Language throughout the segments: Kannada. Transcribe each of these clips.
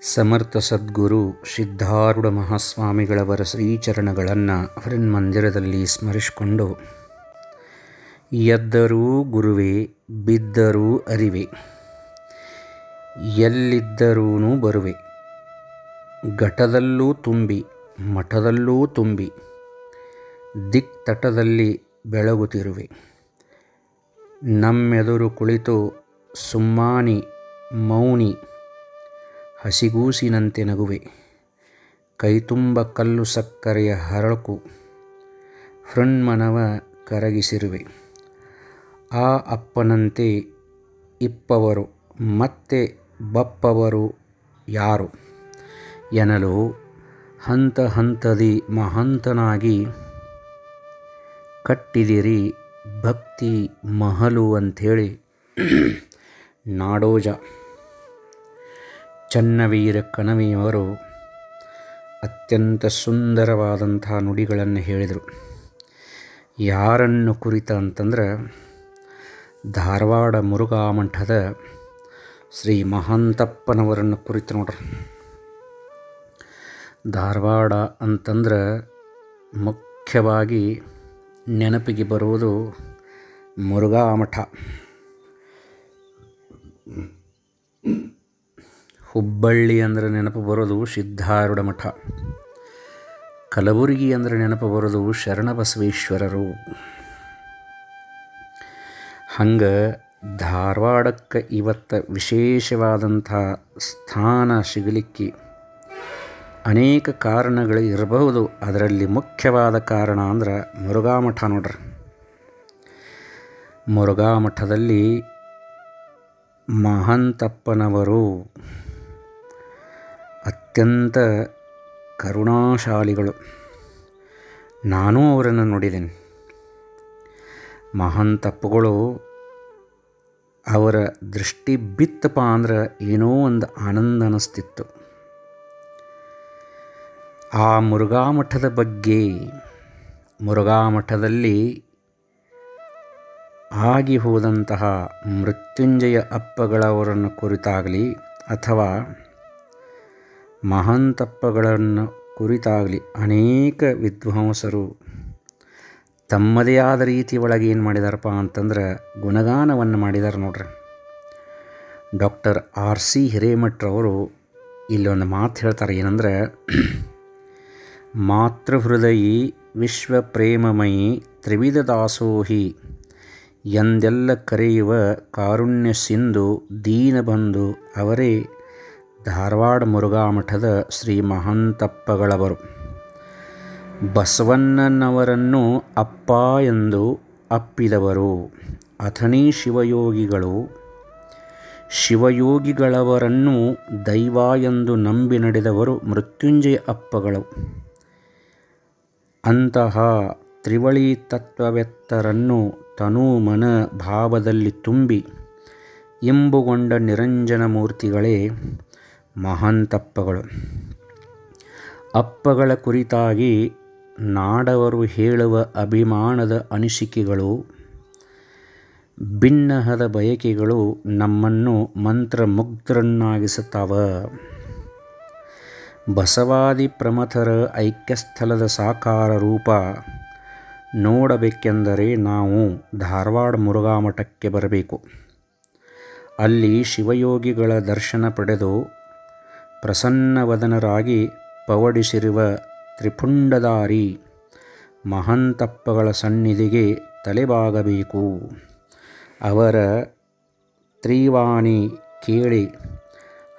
ಸಮರ್ಥ ಸದ್ಗುರು ಸಿದ್ಧಾರೂಢ ಮಹಾಸ್ವಾಮಿಗಳವರ ಶ್ರೀಚರಣಗಳನ್ನು ಮಂದಿರದಲ್ಲಿ ಸ್ಮರಿಸಿಕೊಂಡು, ಎದ್ದರೂ ಗುರುವೇ ಬಿದ್ದರೂ ಅರಿವೆ, ಎಲ್ಲಿದ್ದರೂ ಬರುವೆ, ಘಟದಲ್ಲೂ ತುಂಬಿ ಮಠದಲ್ಲೂ ತುಂಬಿ ದಿಕ್ತಟದಲ್ಲಿ ಬೆಳಗುತ್ತಿರುವೆ. ನಮ್ಮೆದುರು ಕುಳಿತು ಸುಮ್ಮಾನಿ ಮೌನಿ ಹಸಿಗೂಸಿನಂತೆ ನಗುವೆ. ಕೈತುಂಬ ಕಲ್ಲು ಸಕ್ಕರೆಯ ಹರಕು ಹೃನ್ಮನವ ಕರಗಿಸಿರುವೆ. ಆ ಅಪ್ಪನಂತೆ ಇಪ್ಪವರು ಮತ್ತೆ ಬಪ್ಪವರು ಯಾರು ಎನ್ನಲು ಹಂತ ಹಂತದಿ ಮಹಂತನಾಗಿ ಕಟ್ಟಿದಿರಿ ಭಕ್ತಿ ಮಹಲು ಅಂಥೇಳಿ ನಾಡೋಜ ಚನ್ನವೀರ ಕಣವಿಯವರು ಅತ್ಯಂತ ಸುಂದರವಾದಂಥ ನುಡಿಗಳನ್ನು ಹೇಳಿದರು. ಯಾರನ್ನು ಕುರಿತ ಅಂತಂದ್ರೆ ಧಾರವಾಡ ಮುರುಘಾ ಮಠದ ಶ್ರೀ ಮಹಾಂತಪ್ಪನವರನ್ನು ಕುರಿತು ನೋಡ್ರಿ. ಧಾರವಾಡ ಅಂತಂದ್ರೆ ಮುಖ್ಯವಾಗಿ ನೆನಪಿಗೆ ಬರುವುದು ಮುರುಘಾ ಮಠ. ಹುಬ್ಬಳ್ಳಿ ಅಂದರೆ ನೆನಪು ಬರೋದು ಸಿದ್ಧಾರೂಢ ಮಠ. ಕಲಬುರಗಿ ಅಂದರೆ ನೆನಪು ಬರೋದು ಶರಣಬಸವೇಶ್ವರರು. ಹಂಗೆ ಧಾರವಾಡಕ್ಕೆ ಇವತ್ತು ವಿಶೇಷವಾದಂಥ ಸ್ಥಾನ ಸಿಗಲಿಕ್ಕೆ ಅನೇಕ ಕಾರಣಗಳು ಇರಬಹುದು. ಅದರಲ್ಲಿ ಮುಖ್ಯವಾದ ಕಾರಣ ಅಂದ್ರೆ ಮುರುಘಾ ಮಠ ನೋಡ್ರಿ. ಮುರುಘಾ ಮಠದಲ್ಲಿ ಮಹಾಂತಪ್ಪನವರು ಅತ್ಯಂತ ಕರುಣಾಶಾಲಿಗಳು. ನಾನೂ ಅವರನ್ನು ನೋಡಿದ್ದೇನೆ. ಮಹಾಂತಪ್ಪಗಳು ಅವರ ದೃಷ್ಟಿ ಬಿತ್ತಪ್ಪ ಅಂದ್ರೆ ಏನೋ ಒಂದು ಆನಂದ ಅನ್ನಿಸ್ತಿತ್ತು. ಆ ಮುರುಘಾ ಮಠದ ಬಗ್ಗೆ, ಮುರುಘಾ ಮಠದಲ್ಲಿ ಆಗಿ ಹೋದಂತಹ ಮೃತ್ಯುಂಜಯ ಅಪ್ಪಗಳವರನ್ನು ಕುರಿತಾಗಲಿ ಅಥವಾ ಮಹಾಂತಪ್ಪಗಳನ್ನು ಕುರಿತಾಗಲಿ ಅನೇಕ ವಿದ್ವಾಂಸರು ತಮ್ಮದೇ ಆದ ರೀತಿ ಒಳಗೆ ಏನು ಮಾಡಿದಾರಪ್ಪ ಅಂತಂದ್ರೆ ಗುಣಗಾನವನ್ನು ಮಾಡಿದ್ದಾರೆ ನೋಡ್ರಿ. Doctor R.C. ಹಿರೇಮಠರವರು ಇಲ್ಲೊಂದು ಮಾತು ಹೇಳ್ತಾರೆ. ಏನಂದ್ರೆ, ಮಾತೃಹೃದಯಿ ವಿಶ್ವ ಪ್ರೇಮಮಯಿ ತ್ರಿವಿಧ ದಾಸೋಹಿ ಎಂದೆಲ್ಲ ಕರೆಯುವ ಕಾರುಣ್ಯ ಸಿಂಧು ದೀನಬಂಧು ಅವರೇ ಧಾರವಾಡ ಮುರುಘಾ ಮಠದ ಶ್ರೀ ಮಹಾಂತಪ್ಪಗಳವರು. ಬಸವಣ್ಣನವರನ್ನು ಅಪ್ಪ ಎಂದು ಅಪ್ಪಿದವರು ಅಥಣಿ ಶಿವಯೋಗಿಗಳು. ಶಿವಯೋಗಿಗಳವರನ್ನು ದೈವ ಎಂದು ನಂಬಿ ನಡೆದವರು ಮೃತ್ಯುಂಜಯ ಅಪ್ಪಗಳು. ಅಂತಹ ತ್ರಿವಳಿ ತತ್ವವೆತ್ತರನ್ನು ತನು ಮನ ಭಾವದಲ್ಲಿ ತುಂಬಿ ಇಂಬುಗೊಂಡ ನಿರಂಜನ ಮೂರ್ತಿಗಳೇ ಮಹಾಂತಪ್ಪಗಳು. ಅಪ್ಪಗಳ ಕುರಿತಾಗಿ ನಾಡವರು ಹೇಳುವ ಅಭಿಮಾನದ ಅನಿಸಿಕೆಗಳು, ಭಿನ್ನಹದ ಬಯಕೆಗಳು ನಮ್ಮನ್ನು ಮಂತ್ರಮುಗ್ಧರನ್ನಾಗಿಸುತ್ತವ. ಬಸವಾದಿ ಪ್ರಮಥರ ಐಕ್ಯಸ್ಥಳದ ಸಾಕಾರ ರೂಪ ನೋಡಬೇಕೆಂದರೆ ನಾವು ಧಾರವಾಡ ಮುರುಘಾ ಮಠಕ್ಕೆ ಬರಬೇಕು. ಅಲ್ಲಿ ಶಿವಯೋಗಿಗಳ ದರ್ಶನ ಪಡೆದು ಪ್ರಸನ್ನವದನರಾಗಿ ಪವಡಿಸಿರುವ ತ್ರಿಪುಂಡಧಾರಿ ಮಹಾಂತಪ್ಪಗಳ ಸನ್ನಿಧಿಗೆ ತಲೆಬಾಗಬೇಕು. ಅವರ ತ್ರಿವಾಣಿ ಕೇಳಿ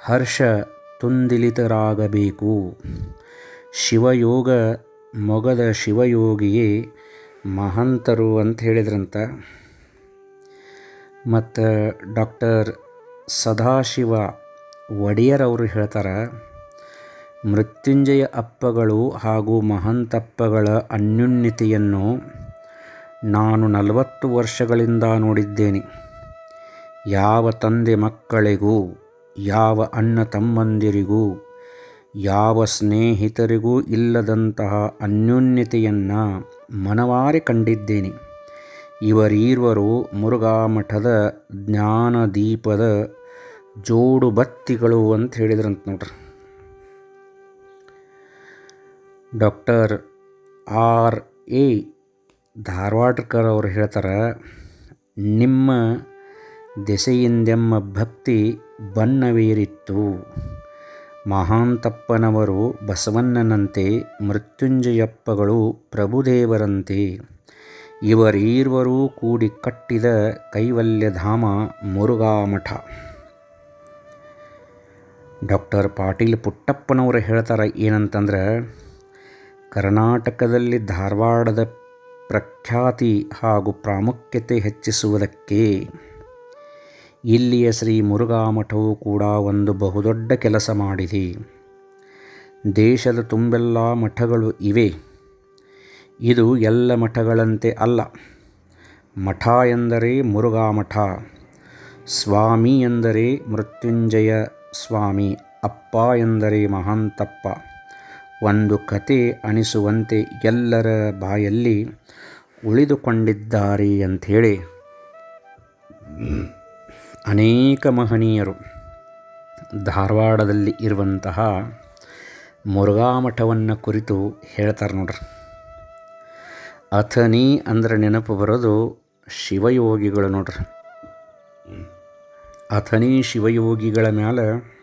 ಹರ್ಷ ತುಂದಿಲಿತರಾಗಬೇಕು. ಶಿವಯೋಗ ಮೊಗದ ಶಿವಯೋಗಿಯೇ ಮಹಂತರು ಅಂತ ಹೇಳಿದ್ರಂತ. ಮತ್ತು ಡಾಕ್ಟರ್ ಸದಾಶಿವ ಒಡೆಯರವರು ಹೇಳ್ತಾರೆ, ಮೃತ್ಯುಂಜಯ ಅಪ್ಪಗಳು ಹಾಗೂ ಮಹಾಂತಪ್ಪಗಳ ಅನ್ಯೋನ್ಯತೆಯನ್ನು ನಾನು 40 ವರ್ಷಗಳಿಂದ ನೋಡಿದ್ದೇನೆ. ಯಾವ ತಂದೆ ಮಕ್ಕಳಿಗೂ, ಯಾವ ಅಣ್ಣ ತಮ್ಮಂದಿರಿಗೂ, ಯಾವ ಸ್ನೇಹಿತರಿಗೂ ಇಲ್ಲದಂತಹ ಅನ್ಯೋನ್ಯತೆಯನ್ನು ಮನವಾರೆ ಕಂಡಿದ್ದೇನೆ. ಇವರೀರ್ವರು ಮುರುಘಾ ಮಠದ ಜ್ಞಾನದೀಪದ ಜೋಡು ಬತ್ತಿಗಳು ಅಂತ ಹೇಳಿದ್ರಂತ ನೋಡ್ರಿ. ಡಾಕ್ಟರ್ ಆರ್ ಎ ಧಾರವಾಡಕರ್ ಅವರು ಹೇಳ್ತಾರೆ, ನಿಮ್ಮ ದೆಸೆಯಿಂದೆಮ್ಮ ಭಕ್ತಿ ಬಣ್ಣವೇರಿತ್ತು. ಮಹಾಂತಪ್ಪನವರು ಬಸವಣ್ಣನಂತೆ, ಮೃತ್ಯುಂಜಯಪ್ಪಗಳು ಪ್ರಭುದೇವರಂತೆ. ಇವರೀರ್ವರೂ ಕೂಡಿ ಕಟ್ಟಿದ ಕೈವಲ್ಯಧಾಮ ಮುರುಘಾಮಠ. ಡಾಕ್ಟರ್ ಪಾಟೀಲ್ ಪುಟ್ಟಪ್ಪನವರು ಹೇಳ್ತಾರೆ ಏನಂತಂದ್ರೆ, ಕರ್ನಾಟಕದಲ್ಲಿ ಧಾರವಾಡದ ಪ್ರಖ್ಯಾತಿ ಹಾಗೂ ಪ್ರಾಮುಖ್ಯತೆ ಹೆಚ್ಚಿಸುವುದಕ್ಕೆ ಇಲ್ಲಿಯ ಶ್ರೀ ಮುರುಘಾಮಠವು ಕೂಡ ಒಂದು ಬಹುದೊಡ್ಡ ಕೆಲಸ ಮಾಡಿದೆ. ದೇಶದ ತುಂಬೆಲ್ಲ ಮಠಗಳು ಇವೆ. ಇದು ಎಲ್ಲ ಮಠಗಳಂತೆ ಅಲ್ಲ. ಮಠ ಎಂದರೆ ಮುರುಘಾಮಠ, ಸ್ವಾಮಿ ಎಂದರೆ ಮೃತ್ಯುಂಜಯ ಸ್ವಾಮಿ, ಅಪ್ಪ ಎಂದರೆ ಮಹಾಂತಪ್ಪ. ಒಂದು ಕತೆ ಅನಿಸುವಂತೆ ಎಲ್ಲರ ಬಾಯಲ್ಲಿ ಉಳಿದುಕೊಂಡಿದ್ದಾರೆ ಅಂಥೇಳಿ ಅನೇಕ ಮಹನೀಯರು ಧಾರವಾಡದಲ್ಲಿ ಇರುವಂತಹ ಮುರುಘಾಮಠವನ್ನು ಕುರಿತು ಹೇಳ್ತಾರೆ ನೋಡ್ರಿ. ಅಥಣಿ ಅಂದರೆ ನೆನಪು ಬರೋದು ಶಿವಯೋಗಿಗಳು ನೋಡ್ರಿ. ಅಥಣಿ ಶಿವಯೋಗಿಗಳ ಮೇಲೆ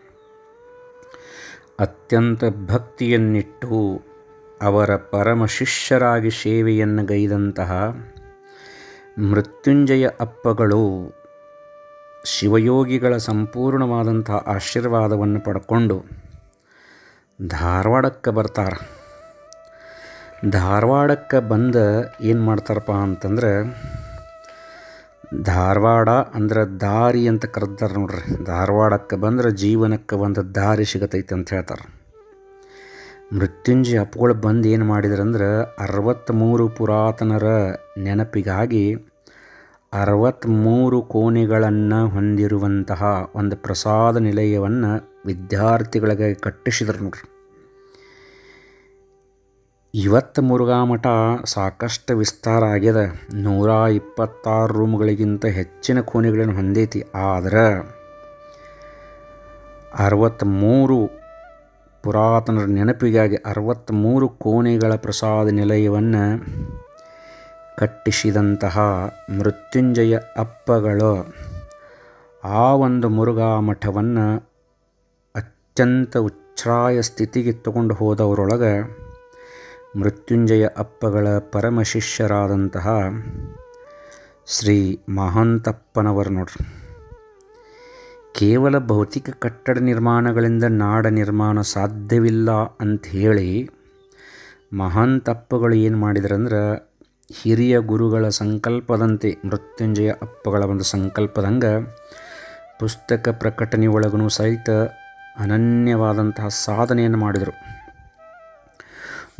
ಅತ್ಯಂತ ಭಕ್ತಿಯನ್ನಿಟ್ಟು ಅವರ ಪರಮ ಶಿಷ್ಯರಾಗಿ ಸೇವೆಯನ್ನು ಗೈದಂತಹ ಮೃತ್ಯುಂಜಯ ಅಪ್ಪಗಳು ಶಿವಯೋಗಿಗಳ ಸಂಪೂರ್ಣವಾದಂಥ ಆಶೀರ್ವಾದವನ್ನು ಪಡ್ಕೊಂಡು ಧಾರವಾಡಕ್ಕೆ ಬರ್ತಾರೆ. ಧಾರವಾಡಕ್ಕೆ ಬಂದ ಏನು ಮಾಡ್ತಾರಪ್ಪ ಅಂತಂದ್ರೆ, ಧಾರವಾಡ ಅಂದ್ರೆ ದಾರಿ ಅಂತ ಕರೆದಾರೆ ನೋಡ್ರಿ. ಧಾರವಾಡಕ್ಕೆ ಬಂದ್ರೆ ಜೀವನಕ್ಕೆ ಒಂದು ದಾರಿ ಸಿಗತೈತೆ ಅಂತ ಹೇಳ್ತಾರೆ. ಮೃತ್ಯುಂಜಯ ಅಪ್ಪಗಳು ಬಂದು ಏನು ಮಾಡಿದ್ರಂದ್ರೆ, 63 ಪುರಾತನರ ನೆನಪಿಗಾಗಿ 63 ಕೋಣೆಗಳನ್ನು ಹೊಂದಿರುವಂತಹ ಒಂದು ಪ್ರಸಾದ ನಿಲಯವನ್ನು ವಿದ್ಯಾರ್ಥಿಗಳಿಗೆ ಕಟ್ಟಿಸಿದ್ರು ನೋಡ್ರಿ. ಇವತ್ತು ಮುರುಘಾಮಠ ಸಾಕಷ್ಟು ವಿಸ್ತಾರ ಆಗ್ಯದ. 126 ರೂಮ್ಗಳಿಗಿಂತ ಹೆಚ್ಚಿನ ಕೋಣೆಗಳನ್ನು ಹೊಂದೈತಿ. ಆದರೆ 63 ಪುರಾತನರ ನೆನಪಿಗಾಗಿ 63 ಕೋಣೆಗಳ ಪ್ರಸಾದ ನಿಲಯವನ್ನು ಕಟ್ಟಿಸಿದಂತಹ ಮೃತ್ಯುಂಜಯ ಅಪ್ಪಗಳು ಆ ಒಂದು ಮುರುಘಾಮಠವನ್ನು ಅತ್ಯಂತ ಉಚ್ಛ್ರಾಯ ಸ್ಥಿತಿಗೆ ತಗೊಂಡು ಹೋದವರೊಳಗೆ ಮೃತ್ಯುಂಜಯ ಅಪ್ಪಗಳ ಪರಮ ಶಿಷ್ಯರಾದಂತಹ ಶ್ರೀ ಮಹಾಂತಪ್ಪನವರು ನೋಡ್ರಿ. ಕೇವಲ ಭೌತಿಕ ಕಟ್ಟಡ ನಿರ್ಮಾಣಗಳಿಂದ ನಾಡ ನಿರ್ಮಾಣ ಸಾಧ್ಯವಿಲ್ಲ ಅಂಥೇಳಿ ಮಹಾಂತಪ್ಪಗಳು ಏನು ಮಾಡಿದ್ರಂದ್ರೆ, ಹಿರಿಯ ಗುರುಗಳ ಸಂಕಲ್ಪದಂತೆ, ಮೃತ್ಯುಂಜಯ ಅಪ್ಪಗಳ ಒಂದು ಸಂಕಲ್ಪದಂಗೆ ಪುಸ್ತಕ ಪ್ರಕಟಣೆ ಒಳಗೂ ಸಹಿತ ಅನನ್ಯವಾದಂತಹ ಸಾಧನೆಯನ್ನು ಮಾಡಿದರು.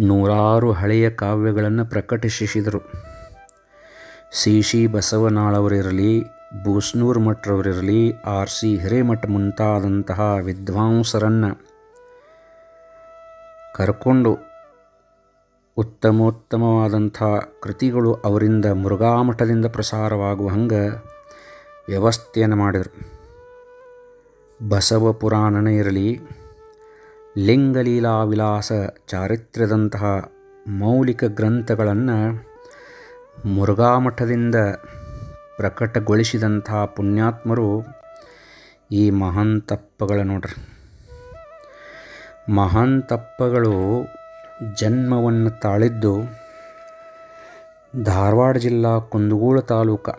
100 ಹಳೆಯ ಕಾವ್ಯಗಳನ್ನು ಪ್ರಕಟಿಸಿದರು. C ಬಸವನಾಳವರಿರಲಿ, ಬೂಸ್ನೂರು ಮಠರವರಿರಲಿ, R.C. ಹಿರೇಮಠ ಮುಂತಾದಂತಹ ವಿದ್ವಾಂಸರನ್ನು ಕರ್ಕೊಂಡು ಉತ್ತಮೋತ್ತಮವಾದಂಥ ಕೃತಿಗಳು ಅವರಿಂದ ಮುರುಘಾಮಠದಿಂದ ಪ್ರಸಾರವಾಗುವ ಹಂಗೆ ವ್ಯವಸ್ಥೆಯನ್ನು ಮಾಡಿದರು. ಬಸವ ಪುರಾಣನೇ ಇರಲಿ, ಲಿಂಗಲೀಲಾ ವಿಲಾಸ ಚಾರಿತ್ರ್ಯದಂತಹ ಮೌಲಿಕ ಗ್ರಂಥಗಳನ್ನು ಮುರುಘಾಮಠದಿಂದ ಪ್ರಕಟಗೊಳಿಸಿದಂತಹ ಪುಣ್ಯಾತ್ಮರು ಈ ಮಹಾಂತಪ್ಪಗಳ ನೋಡ್ರಿ. ಮಹಾಂತಪ್ಪಗಳು ಜನ್ಮವನ್ನು ತಾಳಿದ್ದು ಧಾರವಾಡ ಜಿಲ್ಲಾ ಕುಂದಗೋಳ ತಾಲೂಕು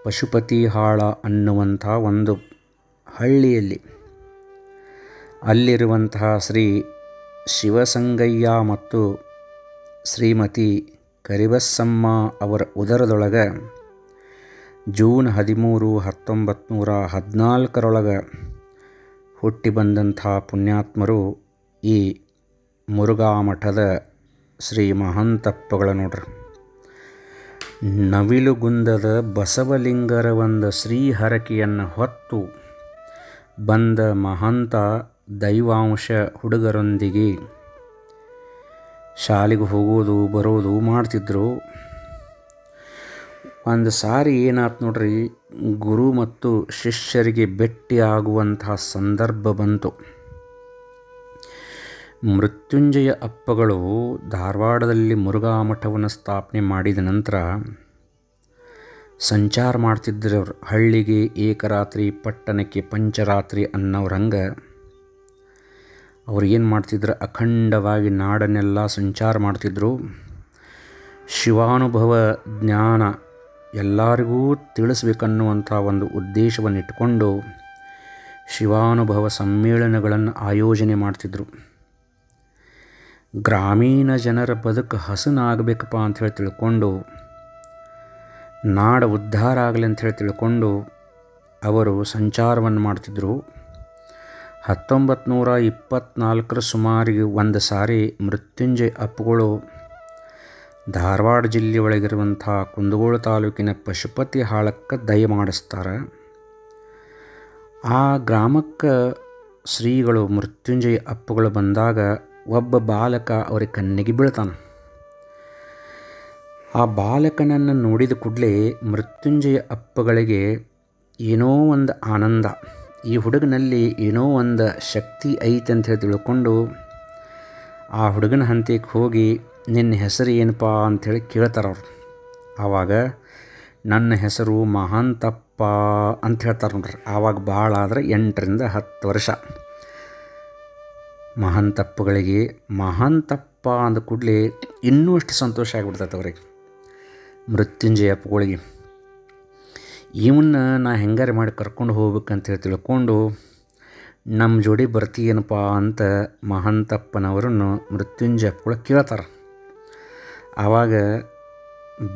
ಪಶುಪತಿಹಾಳ ಅನ್ನುವಂಥ ಒಂದು ಹಳ್ಳಿಯಲ್ಲಿ. ಅಲ್ಲಿರುವಂತಹ ಶ್ರೀ ಶಿವಸಂಗಯ್ಯ ಮತ್ತು ಶ್ರೀಮತಿ ಕರಿಬಸಮ್ಮ ಅವರ ಉದರದೊಳಗೆ ಜೂನ್ 13, 1914 ಹುಟ್ಟಿ ಬಂದಂಥ ಪುಣ್ಯಾತ್ಮರು ಈ ಮುರುಘಾಮಠದ ಶ್ರೀ ಮಹಾಂತಪ್ಪಗಳ ನೋಡ್ರಿ. ನವಿಲುಗುಂದದ ಬಸವಲಿಂಗರ ಒಂದು ಶ್ರೀಹರಕೆಯನ್ನು ಹೊತ್ತು ಬಂದ ಮಹಾಂತ ದೈವಾಂಶ ಹುಡುಗರೊಂದಿಗೆ ಶಾಲೆಗೆ ಹೋಗೋದು ಬರೋದು ಮಾಡ್ತಿದ್ರು. ಒಂದು ಸಾರಿ ಏನಾಯ್ತು ನೋಡ್ರಿ, ಗುರು ಮತ್ತು ಶಿಷ್ಯರಿಗೆ ಭೇಟಿಯಾಗುವಂತಹ ಸಂದರ್ಭ ಬಂತು. ಮೃತ್ಯುಂಜಯ ಅಪ್ಪಗಳು ಧಾರವಾಡದಲ್ಲಿ ಮುರುಘಾ ಮಠವನ್ನು ಸ್ಥಾಪನೆ ಮಾಡಿದ ನಂತರ ಸಂಚಾರ ಮಾಡ್ತಿದ್ರು. ಅವರು ಹಳ್ಳಿಗೆ ಏಕರಾತ್ರಿ, ಪಟ್ಟಣಕ್ಕೆ ಪಂಚರಾತ್ರಿ ಅನ್ನೋರಂಗೆ ಅವ್ರು ಏನು ಮಾಡ್ತಿದ್ರು, ಅಖಂಡವಾಗಿ ನಾಡನ್ನೆಲ್ಲ ಸಂಚಾರ ಮಾಡ್ತಿದ್ರು. ಶಿವಾನುಭವ ಜ್ಞಾನ ಎಲ್ಲರಿಗೂ ತಿಳಿಸ್ಬೇಕನ್ನುವಂಥ ಒಂದು ಉದ್ದೇಶವನ್ನು ಇಟ್ಕೊಂಡು ಶಿವಾನುಭವ ಸಮ್ಮೇಳನಗಳನ್ನು ಆಯೋಜನೆ ಮಾಡ್ತಿದ್ರು. ಗ್ರಾಮೀಣ ಜನರ ಬದುಕು ಹಸನಾಗಬೇಕಪ್ಪ ಅಂಥೇಳಿ ತಿಳ್ಕೊಂಡು, ನಾಡ ಉದ್ಧಾರ ಆಗಲಿ ಅಂಥೇಳಿ ತಿಳ್ಕೊಂಡು ಅವರು ಸಂಚಾರವನ್ನು ಮಾಡ್ತಿದ್ದರು. 1924 ಸುಮಾರಿಗೆ ಒಂದು ಸಾರಿ ಮೃತ್ಯುಂಜಯ ಅಪ್ಪಗಳು ಧಾರವಾಡ ಜಿಲ್ಲೆ ಒಳಗಿರುವಂಥ ಕುಂದಗೋಳ ತಾಲೂಕಿನ ಪಶುಪತಿ ಹಾಳಕ್ಕೆ ದಯ ಮಾಡಿಸ್ತಾರೆ. ಆ ಗ್ರಾಮಕ್ಕೆ ಶ್ರೀಗಳು ಮೃತ್ಯುಂಜಯ ಅಪ್ಪಗಳು ಬಂದಾಗ ಒಬ್ಬ ಬಾಲಕ ಅವರಿಗೆ ಕಣ್ಣಿಗೆ ಬೀಳ್ತಾನೆ. ಆ ಬಾಲಕನನ್ನು ನೋಡಿದ ಕೂಡಲೇ ಮೃತ್ಯುಂಜಯ ಅಪ್ಪಗಳಿಗೆ ಏನೋ ಒಂದು ಆನಂದ, ಈ ಹುಡುಗನಲ್ಲಿ ಏನೋ ಒಂದು ಶಕ್ತಿ ಐತೆ ಅಂತ ಹೇಳಿ ತಿಳ್ಕೊಂಡು ಆ ಹುಡುಗನ ಹಂತಕ್ಕೆ ಹೋಗಿ ನಿನ್ನ ಹೆಸರು ಏನಪ್ಪ ಅಂಥೇಳಿ ಕೇಳ್ತಾರೆ ಅವರು. ಆವಾಗ ನನ್ನ ಹೆಸರು ಮಹಾಂತಪ್ಪ ಅಂತ ಹೇಳ್ತಾರೆ ನೋಡ್ರಿ. ಆವಾಗ ಭಾಳ ಆದರೆ 8 ರಿಂದ 10 ವರ್ಷ. ಮಹಾಂತಪ್ಪಗಳಿಗೆ ಮಹಾಂತಪ್ಪ ಅಂದ ಕೂಡಲೇ ಇನ್ನೂ ಅಷ್ಟು ಸಂತೋಷ ಆಗಿಬಿಡ್ತೈತೆ ಅವ್ರಿಗೆ, ಮೃತ್ಯುಂಜಯ ಅಪ್ಪಗಳಿಗೆ. ಇವನ್ನ ನಾ ಹೆಂಗಾರೆ ಮಾಡಿ ಕರ್ಕೊಂಡು ಹೋಗ್ಬೇಕಂತೇಳಿ ತಿಳ್ಕೊಂಡು ನಮ್ಮ ಜೋಡಿ ಬರ್ತೀಯನಪ್ಪ ಅಂತ ಮಹಾಂತಪ್ಪನವರನ್ನು ಮೃತ್ಯುಂಜಯ ಅಪ್ಪಗಳು ಕೇಳ್ತಾರೆ. ಆವಾಗ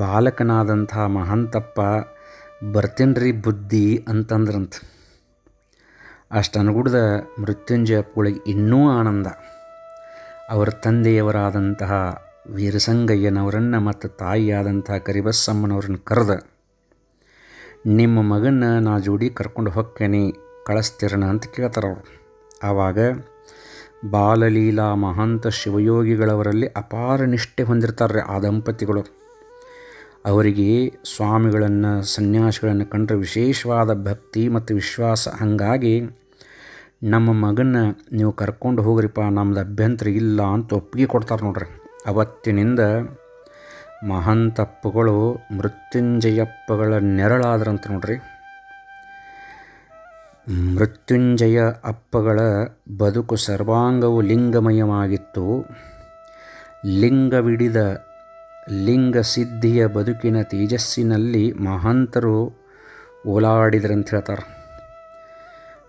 ಬಾಲಕನಾದಂಥ ಮಹಾಂತಪ್ಪ ಬರ್ತೀನ್ರಿ ಬುದ್ಧಿ ಅಂತಂದ್ರಂತ. ಅಷ್ಟು ಅನುಗುಡ್ದ ಮೃತ್ಯುಂಜಯ ಅಪ್ಪಗಳಿಗೆ ಇನ್ನೂ ಆನಂದ. ಅವರ ತಂದೆಯವರಾದಂತಹ ವೀರಸಂಗಯ್ಯನವರನ್ನು ಮತ್ತು ತಾಯಿಯಾದಂಥ ಕರಿಬಸಮ್ಮನವ್ರನ್ನ ಕರೆದ, ನಿಮ್ಮ ಮಗನ ನಾ ಜೋಡಿ ಕರ್ಕೊಂಡು ಹೊಕ್ಕೇನೆ, ಕಳಿಸ್ತಿರಣ ಅಂತ ಕೇಳ್ತಾರೆ ಅವರು. ಆವಾಗ ಬಾಲಲೀಲಾ ಮಹಾಂತ ಶಿವಯೋಗಿಗಳವರಲ್ಲಿ ಅಪಾರ ನಿಷ್ಠೆ ಹೊಂದಿರ್ತಾರೆ ಆ ದಂಪತಿಗಳು. ಅವರಿಗೆ ಸ್ವಾಮಿಗಳನ್ನು, ಸನ್ಯಾಸಿಗಳನ್ನು ಕಂಡ್ರೆ ವಿಶೇಷವಾದ ಭಕ್ತಿ ಮತ್ತು ವಿಶ್ವಾಸ. ಹಾಗಾಗಿ ನಮ್ಮ ಮಗನ ನೀವು ಕರ್ಕೊಂಡು ಹೋಗ್ರಿಪ್ಪ, ನಮ್ಮದು ಅಭ್ಯಂತರ ಇಲ್ಲ ಅಂತ ಒಪ್ಪಿಗೆ ಕೊಡ್ತಾರೆ ನೋಡ್ರಿ. ಅವತ್ತಿನಿಂದ ಮಹಾಂತಪ್ಪಗಳು ಮೃತ್ಯುಂಜಯಪ್ಪಗಳ ನೆರಳಾದ್ರಂತ ನೋಡ್ರಿ. ಮೃತ್ಯುಂಜಯ ಅಪ್ಪಗಳ ಬದುಕು ಸರ್ವಾಂಗವು ಲಿಂಗಮಯವಾಗಿತ್ತು. ಲಿಂಗವಿಡಿದ ಲಿಂಗ ಸಿದ್ಧಿಯ ಬದುಕಿನ ತೇಜಸ್ಸಿನಲ್ಲಿ ಮಹಾಂತರು ಓಲಾಡಿದ್ರಂತ ಹೇಳ್ತಾರೆ.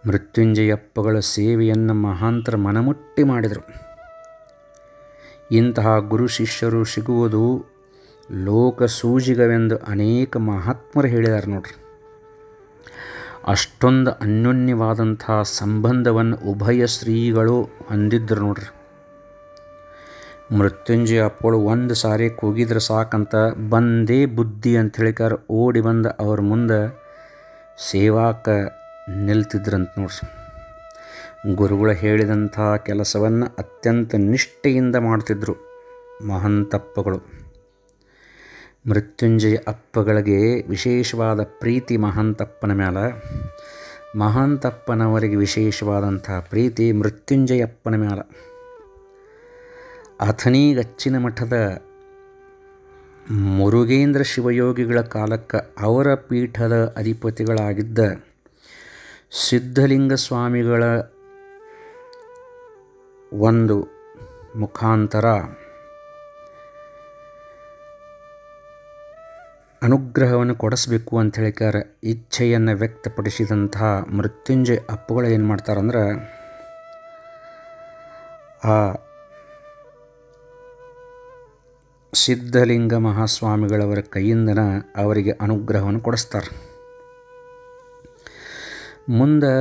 ಮೃತ್ಯುಂಜಯಪ್ಪಗಳ ಸೇವೆಯನ್ನು ಮಹಾಂತರ ಮನಮುಟ್ಟಿ ಮಾಡಿದರು. ಇಂತಹ ಗುರು ಶಿಷ್ಯರು ಸಿಗುವುದು ಲೋಕ ಸೂಜಿಗವೆಂದು ಅನೇಕ ಮಹಾತ್ಮರು ಹೇಳಿದ್ದಾರೆ ನೋಡ್ರಿ. ಅಷ್ಟೊಂದು ಅನ್ಯೋನ್ಯವಾದಂಥ ಸಂಬಂಧವನ್ನು ಉಭಯ ಶ್ರೀಗಳು ಹೊಂದಿದ್ರು ನೋಡ್ರಿ. ಮೃತ್ಯುಂಜಯ ಅಪ್ಪಗಳು ಒಂದು ಸಾರಿ ಕೂಗಿದ್ರೆ ಸಾಕಂತ ಬಂದೇ ಬುದ್ಧಿ ಅಂತ ಹೇಳಿಕಾರ ಓಡಿ ಬಂದು ಅವ್ರ ಮುಂದೆ ಸೇವಾಕ್ಕೆ ನಿಲ್ತಿದ್ರಂತ ನೋಡ್ರಿ. ಗುರುಗಳು ಹೇಳಿದಂಥ ಕೆಲಸವನ್ನು ಅತ್ಯಂತ ನಿಷ್ಠೆಯಿಂದ ಮಾಡ್ತಿದ್ರು ಮಹಾಂತಪ್ಪಗಳು. ಮೃತ್ಯುಂಜಯ ಅಪ್ಪಗಳಿಗೆ ವಿಶೇಷವಾದ ಪ್ರೀತಿ ಮಹಾಂತಪ್ಪನ ಮೇಲೆ, ಮಹಾಂತಪ್ಪನವರಿಗೆ ವಿಶೇಷವಾದಂಥ ಪ್ರೀತಿ ಮೃತ್ಯುಂಜಯಪ್ಪನ ಮೇಲೆ. ಅಥಣಿಗಚ್ಚಿನ ಮಠದ ಮುರುಗೇಂದ್ರ ಶಿವಯೋಗಿಗಳ ಕಾಲಕ್ಕೆ ಅವರ ಪೀಠದ ಅಧಿಪತಿಗಳಾಗಿದ್ದ ಸಿದ್ಧಲಿಂಗ ಸ್ವಾಮಿಗಳ ಒಂದು ಮುಖಾಂತರ ಅನುಗ್ರಹವನ್ನು ಕೊಡಿಸ್ಬೇಕು ಅಂತ ಹೇಳಿಕಾರ ಇಚ್ಛೆಯನ್ನು ವ್ಯಕ್ತಪಡಿಸಿದಂತಹ ಮೃತ್ಯುಂಜಯ ಅಪ್ಪಗಳು ಏನು ಮಾಡ್ತಾರಂದ್ರೆ, ಆ ಸಿದ್ಧಲಿಂಗ ಮಹಾಸ್ವಾಮಿಗಳವರ ಕೈಯಿಂದನ ಅವರಿಗೆ ಅನುಗ್ರಹವನ್ನು ಕೊಡಿಸ್ತಾರೆ. ಮುಂದೆ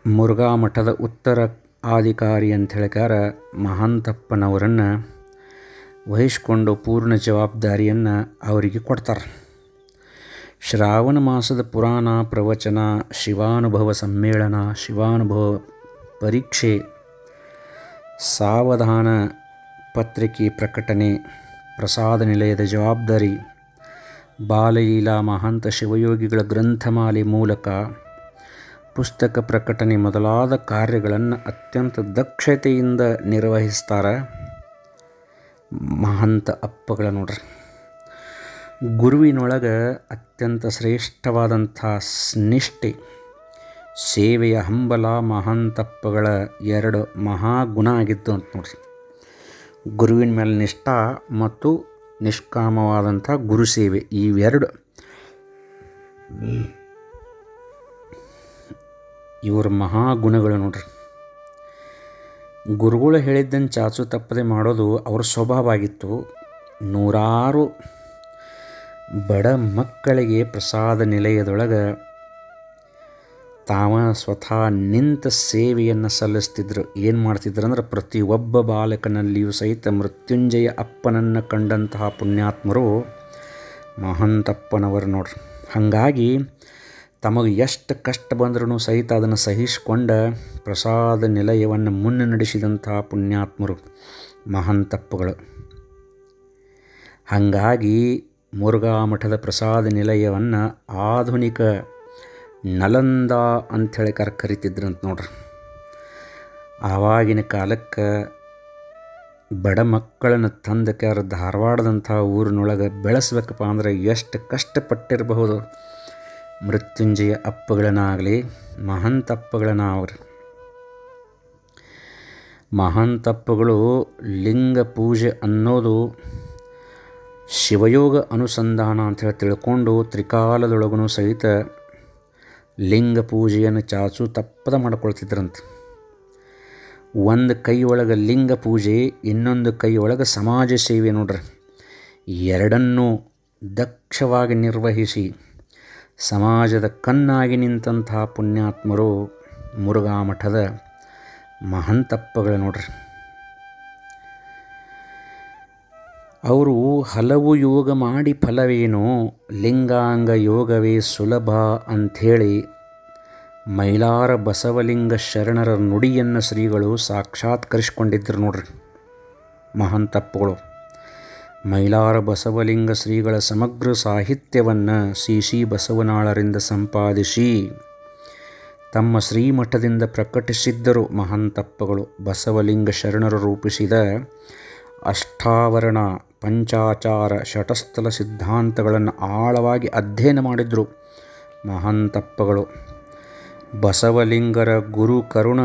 ಮುರುಘಾ ಮಠದ ಉತ್ತರ ಅಧಿಕಾರಿ ಅಂತ ಹೇಳಿಕಾರ ಮಹಾಂತಪ್ಪನವರನ್ನು ವಹಿಸಿಕೊಂಡು ಪೂರ್ಣ ಜವಾಬ್ದಾರಿಯನ್ನು ಅವರಿಗೆ ಕೊಡ್ತಾರೆ. ಶ್ರಾವಣ ಮಾಸದ ಪುರಾಣ ಪ್ರವಚನ, ಶಿವಾನುಭವ ಸಮ್ಮೇಳನ, ಶಿವಾನುಭವ ಪರೀಕ್ಷೆ, ಸಾವಧಾನ ಪತ್ರಿಕೆ ಪ್ರಕಟಣೆ, ಪ್ರಸಾದ ನಿಲಯದ ಜವಾಬ್ದಾರಿ, ಬಾಲಲೀಲಾ ಮಹಾಂತ ಶಿವಯೋಗಿಗಳ ಗ್ರಂಥಮಾಲೆ ಮೂಲಕ ಪುಸ್ತಕ ಪ್ರಕಟಣೆ ಮೊದಲಾದ ಕಾರ್ಯಗಳನ್ನು ಅತ್ಯಂತ ದಕ್ಷತೆಯಿಂದ ನಿರ್ವಹಿಸ್ತಾರೆ ಮಹಂತ ಅಪ್ಪಗಳ ನೋಡ್ರಿ. ಗುರುವಿನೊಳಗೆ ಅತ್ಯಂತ ಶ್ರೇಷ್ಠವಾದಂಥ ನಿಷ್ಠೆ, ಸೇವೆಯ ಹಂಬಲ ಮಹಂತಪ್ಪಗಳ 2 ಮಹಾಗುಣ ಆಗಿತ್ತು ಅಂತ ನೋಡ್ರಿ. ಗುರುವಿನ ಮೇಲೆ ನಿಷ್ಠಾ ಮತ್ತು ನಿಷ್ಕಾಮವಾದಂಥ ಗುರು ಸೇವೆ, ಇವೆರಡು ಇವ್ರ ಮಹಾಗುಣಗಳು ನೋಡ್ರಿ. ಗುರುಗಳು ಹೇಳಿದ್ದನ್ನು ಚಾಚು ತಪ್ಪದೆ ಮಾಡೋದು ಅವ್ರ ಸ್ವಭಾವ ಆಗಿತ್ತು. ನೂರಾರು ಬಡ ಮಕ್ಕಳಿಗೆ ಪ್ರಸಾದ ನಿಲಯದೊಳಗೆ ತಾವ ಸ್ವತಃ ನಿಂತ ಸೇವೆಯನ್ನು ಸಲ್ಲಿಸ್ತಿದ್ರು. ಏನು ಮಾಡ್ತಿದ್ರು ಅಂದ್ರೆ, ಪ್ರತಿಯೊಬ್ಬ ಬಾಲಕನಲ್ಲಿಯೂ ಸಹಿತ ಮೃತ್ಯುಂಜಯ ಅಪ್ಪನನ್ನು ಕಂಡಂತಹ ಪುಣ್ಯಾತ್ಮರು ಮಹಂತಪ್ಪನವರು ನೋಡ್ರಿ. ಹಾಗಾಗಿ ತಮಗೆ ಎಷ್ಟು ಕಷ್ಟ ಬಂದ್ರೂ ಸಹಿತ ಅದನ್ನು ಸಹಿಸಿಕೊಂಡ ಪ್ರಸಾದ ನಿಲಯವನ್ನು ಮುನ್ನಡೆಸಿದಂತಹ ಪುಣ್ಯಾತ್ಮರು ಮಹಂತಪ್ಪಗಳು. ಹಾಗಾಗಿ ಮುರುಘಾ ಮಠದ ಪ್ರಸಾದ ನಿಲಯವನ್ನು ಆಧುನಿಕ ನಲಂದ ಅಂಥೇಳಿ ಕರಿತಿದ್ರಂತ ನೋಡ್ರಿ. ಆವಾಗಿನ ಕಾಲಕ್ಕೆ ಬಡ ಮಕ್ಕಳನ್ನು ತಂದಕ್ಕೆ ಧಾರವಾಡದಂಥ ಊರಿನೊಳಗೆ ಬೆಳೆಸ್ಬೇಕಪ್ಪ ಅಂದರೆ ಎಷ್ಟು ಕಷ್ಟಪಟ್ಟಿರಬಹುದು ಮೃತ್ಯುಂಜಯ ಅಪ್ಪಗಳನ್ನಾಗಲಿ ಮಹಂತಪ್ಪಗಳನ್ನಾಗ್ರಿ. ಮಹಂತಪ್ಪಗಳು ಲಿಂಗ ಪೂಜೆ ಅನ್ನೋದು ಶಿವಯೋಗ ಅನುಸಂಧಾನ ಅಂಥೇಳಿ ತಿಳ್ಕೊಂಡು ತ್ರಿಕಾಲದೊಳಗೂ ಸಹಿತ ಲಿಂಗ ಪೂಜೆಯನ್ನು ಚಾಚು ತಪ್ಪದ ಮಾಡ್ಕೊಳ್ತಿದ್ರಂತೆ. ಒಂದು ಕೈ ಒಳಗೆ ಲಿಂಗ ಪೂಜೆ, ಇನ್ನೊಂದು ಕೈ ಒಳಗೆ ಸಮಾಜ ಸೇವೆ ನೋಡ್ರಿ. ಎರಡನ್ನೂ ದಕ್ಷವಾಗಿ ನಿರ್ವಹಿಸಿ ಸಮಾಜದ ಕಣ್ಣಾಗಿ ನಿಂತಹ ಪುಣ್ಯಾತ್ಮರು ಮುರುಘಾ ಮಠದ ಮಹಂತಪ್ಪಗಳು ನೋಡ್ರಿ. ಅವರು ಹಲವು ಯೋಗ ಮಾಡಿ ಫಲವೇನೋ, ಲಿಂಗಾಂಗ ಯೋಗವೇ ಸುಲಭ ಅಂಥೇಳಿ ಮೈಲಾರ ಬಸವಲಿಂಗ ಶರಣರ ನುಡಿಯನ್ನು ಶ್ರೀಗಳು ಸಾಕ್ಷಾತ್ಕರಿಸಿಕೊಂಡಿದ್ದರು ನೋಡ್ರಿ ಮಹಂತಪ್ಪಗಳು. ಮೈಲಾರ ಬಸವಲಿಂಗ ಶ್ರೀಗಳ ಸಮಗ್ರ ಸಾಹಿತ್ಯವನ್ನು ಸಿ ಬಸವನಾಳರಿಂದ ಸಂಪಾದಿಸಿ ತಮ್ಮ ಶ್ರೀಮಠದಿಂದ ಪ್ರಕಟಿಸಿದ್ದರು ಮಹಂತಪ್ಪಗಳು. ಬಸವಲಿಂಗ ಶರಣರು ರೂಪಿಸಿದ ಅಷ್ಟಾವರಣ, ಪಂಚಾಚಾರ, ಷಟಸ್ಥಲ ಸಿದ್ಧಾಂತಗಳನ್ನು ಆಳವಾಗಿ ಅಧ್ಯಯನ ಮಾಡಿದರು ಮಹಂತಪ್ಪಗಳು. ಬಸವಲಿಂಗರ ಗುರು ಕರುಣ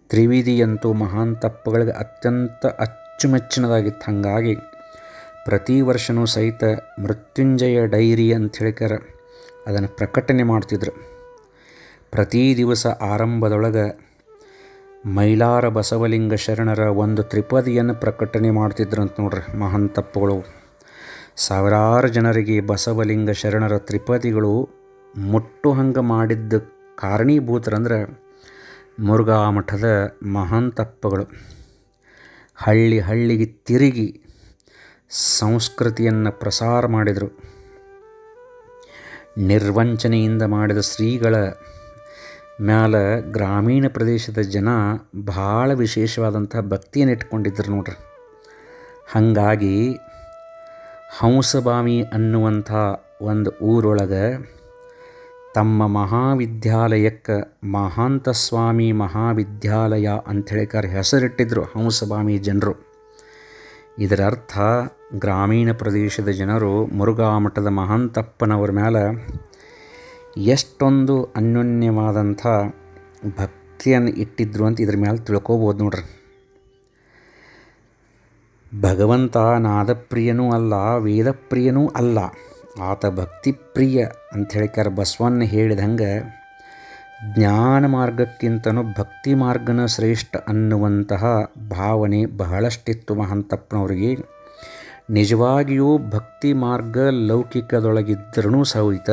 ತ್ರಿವಿಧಿಯಂತೂ ಮಹಾಂತಪ್ಪಗಳಿಗೆ ಅತ್ಯಂತ ಅಚ್ಚುಮೆಚ್ಚಿನದಾಗಿತ್ತು. ಹಾಗಾಗಿ ಪ್ರತಿ ವರ್ಷವೂ ಸಹಿತ ಮೃತ್ಯುಂಜಯ ಡೈರಿ ಅಂಥೇಳಿಕರ ಅದನ್ನು ಪ್ರಕಟಣೆ ಮಾಡ್ತಿದ್ರು. ಪ್ರತಿ ದಿವಸ ಆರಂಭದೊಳಗೆ ಮೈಲಾರ ಬಸವಲಿಂಗ ಶರಣರ ಒಂದು ತ್ರಿಪದಿಯನ್ನು ಪ್ರಕಟಣೆ ಮಾಡ್ತಿದ್ರಂತ ನೋಡ್ರಿ ಮಹಂತಪ್ಪಗಳು. ಸಾವಿರಾರು ಜನರಿಗೆ ಬಸವಲಿಂಗ ಶರಣರ ತ್ರಿಪದಿಗಳು ಮುಟ್ಟು ಹಂಗೆ ಮಾಡಿದ್ದ ಕಾರಣೀಭೂತರಂದ್ರೆ ಮುರುಘಾ ಮಠದ ಮಹಂತಪ್ಪಗಳು. ಹಳ್ಳಿ ಹಳ್ಳಿಗೆ ತಿರುಗಿ ಸಂಸ್ಕೃತಿಯನ್ನು ಪ್ರಸಾರ ಮಾಡಿದರು. ನಿರ್ವಂಚನೆಯಿಂದ ಮಾಡಿದ ಶ್ರೀಗಳ ಮ್ಯಾಲೆ ಗ್ರಾಮೀಣ ಪ್ರದೇಶದ ಜನ ಭಾಳ ವಿಶೇಷವಾದಂಥ ಭಕ್ತಿಯನ್ನು ಇಟ್ಕೊಂಡಿದ್ದರು ನೋಡ್ರಿ. ಹಾಗಾಗಿ ಹಂಸಭಾಮಿ ಅನ್ನುವಂಥ ಒಂದು ಊರೊಳಗೆ ತಮ್ಮ ಮಹಾವಿದ್ಯಾಲಯಕ್ಕೆ ಮಹಾಂತ ಸ್ವಾಮಿ ಮಹಾವಿದ್ಯಾಲಯ ಅಂಥೇಳಿಕಾರ ಹೆಸರಿಟ್ಟಿದ್ದರು ಹಂಸಭಾಮಿ ಜನರು. ಇದರ ಅರ್ಥ ಗ್ರಾಮೀಣ ಪ್ರದೇಶದ ಜನರು ಮುರುಘಾ ಮಠದ ಮಹಾಂತಪ್ಪನವ್ರ ಮೇಲೆ ಎಷ್ಟೊಂದು ಅನ್ಯೋನ್ಯವಾದಂಥ ಭಕ್ತಿಯನ್ನು ಇಟ್ಟಿದ್ರು ಅಂತ ಇದ್ರ ಮೇಲೆ ತಿಳ್ಕೊಬೋದು ನೋಡ್ರಿ. ಭಗವಂತ ನಾದಪ್ರಿಯನೂ ಅಲ್ಲ, ವೇದಪ್ರಿಯನೂ ಅಲ್ಲ, ಆತ ಭಕ್ತಿಪ್ರಿಯ ಅಂಥೇಳಿಕಾರ ಬಸವಣ್ಣ ಹೇಳಿದಂಗೆ ಜ್ಞಾನ ಮಾರ್ಗಕ್ಕಿಂತನೂ ಭಕ್ತಿ ಮಾರ್ಗನ ಶ್ರೇಷ್ಠ ಅನ್ನುವಂತಹ ಭಾವನೆ ಬಹಳಷ್ಟಿತ್ತು ಮಹಂತಪ್ಪನವರಿಗೆ. ನಿಜವಾಗಿಯೂ ಭಕ್ತಿ ಮಾರ್ಗ ಲೌಕಿಕದೊಳಗಿದ್ದರೂ ಸಹಿತ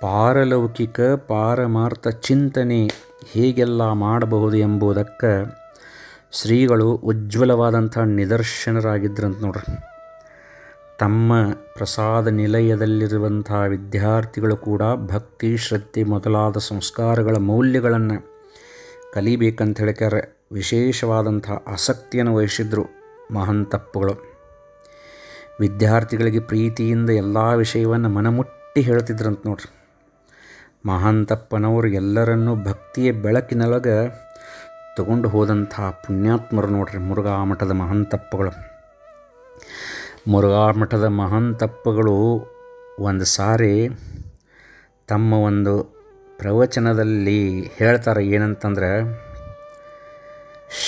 ಪಾರಲೌಕಿಕ ಪಾರಮಾರ್ಥ ಚಿಂತನೆ ಹೇಗೆಲ್ಲ ಮಾಡಬಹುದು ಎಂಬುದಕ್ಕೆ ಶ್ರೀಗಳು ಉಜ್ವಲವಾದಂಥ ನಿದರ್ಶನರಾಗಿದ್ದರಂತ ನೋಡ್ರಿ. ತಮ್ಮ ಪ್ರಸಾದ ನಿಲಯದಲ್ಲಿರುವಂಥ ವಿದ್ಯಾರ್ಥಿಗಳು ಕೂಡ ಭಕ್ತಿ, ಶ್ರದ್ಧೆ ಮೊದಲಾದ ಸಂಸ್ಕಾರಗಳ ಮೌಲ್ಯಗಳನ್ನು ಕಲಿಬೇಕಂತ ಹೇಳಿಕಾರ ವಿಶೇಷವಾದಂಥ ಆಸಕ್ತಿಯನ್ನು ವಹಿಸಿದ್ರು ಮಹಂತಪ್ಪಗಳು. ವಿದ್ಯಾರ್ಥಿಗಳಿಗೆ ಪ್ರೀತಿಯಿಂದ ಎಲ್ಲ ವಿಷಯವನ್ನು ಮನಮುಟ್ಟಿ ಹೇಳ್ತಿದ್ರಂತ ನೋಡ್ರಿ. ಮಹಾಂತಪ್ಪನವರು ಎಲ್ಲರನ್ನೂ ಭಕ್ತಿಯ ಬೆಳಕಿನೊಳಗೆ ತಗೊಂಡು ಹೋದಂಥ ಪುಣ್ಯಾತ್ಮರು ನೋಡ್ರಿ ಮುರುಘಾ ಮಠದ ಮಹಾಂತಪ್ಪಗಳು. ಮುರುಘಾ ಮಠದ ಮಹಾಂತಪ್ಪಗಳು ಒಂದು ಸಾರಿ ತಮ್ಮ ಒಂದು ಪ್ರವಚನದಲ್ಲಿ ಹೇಳ್ತಾರೆ ಏನಂತಂದ್ರೆ,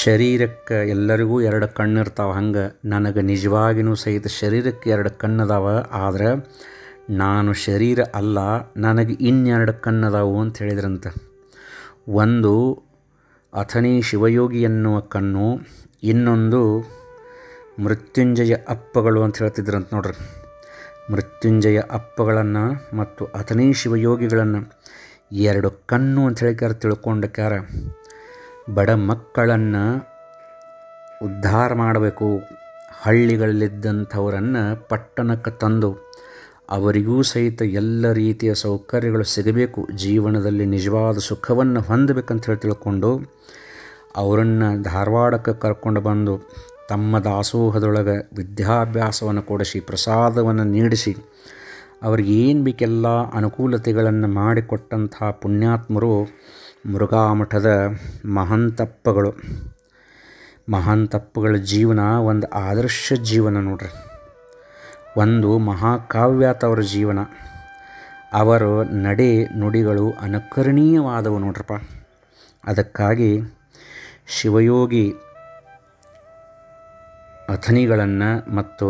ಶರೀರಕ್ಕೆ ಎಲ್ಲರಿಗೂ 2 ಕಣ್ಣಿರ್ತಾವೆ, ಹಂಗೆ ನನಗೆ ನಿಜವಾಗಿಯೂ ಸಹಿತ ಶರೀರಕ್ಕೆ 2 ಕಣ್ಣದಾವ, ಆದರೆ ನಾನು ಶರೀರ ಅಲ್ಲ, ನನಗೆ 2 ಕಣ್ಣದಾವು ಅಂತ ಹೇಳಿದ್ರಂತೆ. ಒಂದು ಅಥಣಿ ಶಿವಯೋಗಿ ಎನ್ನುವ ಕಣ್ಣು, ಇನ್ನೊಂದು ಮೃತ್ಯುಂಜಯ ಅಪ್ಪಗಳು ಅಂತ ಹೇಳ್ತಿದ್ರಂತ ನೋಡ್ರಿ. ಮೃತ್ಯುಂಜಯ ಅಪ್ಪಗಳನ್ನು ಮತ್ತು ಅಥಣಿ ಶಿವಯೋಗಿಗಳನ್ನು 2 ಕಣ್ಣು ಅಂತ ಹೇಳಿಕಾರ ತಿಳ್ಕೊಂಡಕ್ಕಾರ ಬಡ ಮಕ್ಕಳನ್ನು ಉದ್ಧಾರ ಮಾಡಬೇಕು, ಹಳ್ಳಿಗಳಲ್ಲಿದ್ದಂಥವರನ್ನು ಪಟ್ಟಣಕ್ಕೆ ತಂದು ಅವರಿಗೂ ಸಹಿತ ಎಲ್ಲ ರೀತಿಯ ಸೌಕರ್ಯಗಳು ಸಿಗಬೇಕು, ಜೀವನದಲ್ಲಿ ನಿಜವಾದ ಸುಖವನ್ನು ಹೊಂದಬೇಕಂತ ಹೇಳಿ ತಿಳ್ಕೊಂಡು ಅವರನ್ನು ಧಾರವಾಡಕ್ಕೆ ಕರ್ಕೊಂಡು ಬಂದು ತಮ್ಮ ದಾಸೋಹದೊಳಗೆ ವಿದ್ಯಾಭ್ಯಾಸವನ್ನು ಕೊಡಿಸಿ ಪ್ರಸಾದವನ್ನು ನೀಡಿಸಿ ಅವ್ರಿಗೆ ಏನು ಬೇಕೆಲ್ಲ ಅನುಕೂಲತೆಗಳನ್ನು ಮಾಡಿಕೊಟ್ಟಂಥ ಪುಣ್ಯಾತ್ಮರು ಮುರುಘಾ ಮಠದ ಮಹಾಂತಪ್ಪಗಳು. ಮಹಾಂತಪ್ಪಗಳ ಜೀವನ ಒಂದು ಆದರ್ಶ ಜೀವನ ನೋಡ್ರಿ, ಒಂದು ಮಹಾಕಾವ್ಯಾತ ಅವರ ಜೀವನ. ಅವರ ನಡೆ ನುಡಿಗಳು ಅನುಕರಣೀಯವಾದವು ನೋಡ್ರಪ್ಪ. ಅದಕ್ಕಾಗಿ ಶಿವಯೋಗಿ ಅಥಣಿಗಳನ್ನು ಮತ್ತು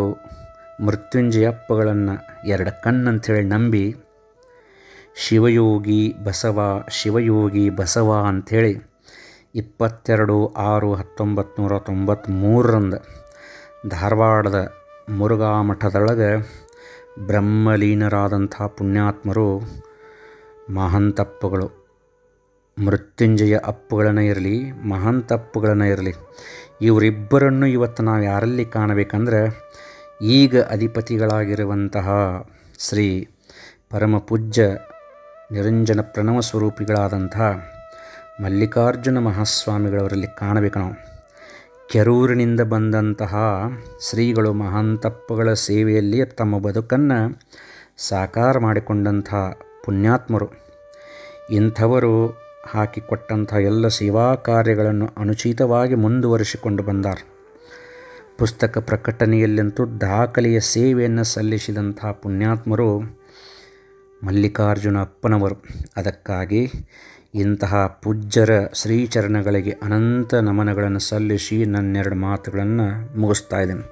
ಮೃತ್ಯುಂಜಯಪ್ಪಗಳನ್ನು 2 ಕಣ್ಣಂಥೇಳಿ ನಂಬಿ ಶಿವಯೋಗಿ ಬಸವ ಅಂಥೇಳಿ 22/6/1993 ಧಾರವಾಡದ ಮುರುಘಾ ಮಠದೊಳಗೆ ಬ್ರಹ್ಮಲೀನರಾದಂಥ ಪುಣ್ಯಾತ್ಮರು ಮಹಾಂತಪ್ಪಗಳು. ಮೃತ್ಯುಂಜಯ ಅಪ್ಪುಗಳನ್ನ ಇರಲಿ, ಮಹಾಂತಪ್ಪುಗಳನ್ನ ಇರಲಿ, ಇವರಿಬ್ಬರನ್ನು ಇವತ್ತು ನಾವು ಯಾರಲ್ಲಿ ಕಾಣಬೇಕಂದ್ರೆ ಈಗ ಅಧಿಪತಿಗಳಾಗಿರುವಂತಹ ಶ್ರೀ ಪರಮ ಪೂಜ್ಯ ನಿರಂಜನ ಪ್ರಣವ ಸ್ವರೂಪಿಗಳಾದಂಥ ಮಲ್ಲಿಕಾರ್ಜುನ ಮಹಾಸ್ವಾಮಿಗಳವರಲ್ಲಿ ಕಾಣಬೇಕು ನಾವು. ಕೆರೂರಿನಿಂದ ಬಂದಂತಹ ಶ್ರೀಗಳು ಮಹಾಂತಪ್ಪಗಳ ಸೇವೆಯಲ್ಲಿ ತಮ್ಮ ಬದುಕನ್ನು ಸಾಕಾರ ಮಾಡಿಕೊಂಡಂಥ ಪುಣ್ಯಾತ್ಮರು. ಇಂಥವರು ಹಾಕಿಕೊಟ್ಟಂಥ ಎಲ್ಲ ಸೇವಾ ಕಾರ್ಯಗಳನ್ನು ಅನುಚಿತವಾಗಿ ಮುಂದುವರಿಸಿಕೊಂಡು ಬಂದಾರ. ಪುಸ್ತಕ ಪ್ರಕಟಣೆಯಲ್ಲಂತೂ ದಾಖಲೆಯ ಸೇವೆಯನ್ನು ಸಲ್ಲಿಸಿದಂಥ ಪುಣ್ಯಾತ್ಮರು ಮಲ್ಲಿಕಾರ್ಜುನ ಅಪ್ಪನವರು. ಅದಕ್ಕಾಗಿ ಇಂತಹ ಪೂಜ್ಯರ ಶ್ರೀಚರಣಗಳಿಗೆ ಅನಂತ ನಮನಗಳನ್ನು ಸಲ್ಲಿಸಿ ನನ್ನ 2 ಮಾತುಗಳನ್ನು ಮುಗಿಸ್ತಾ ಇದ್ದೇನೆ.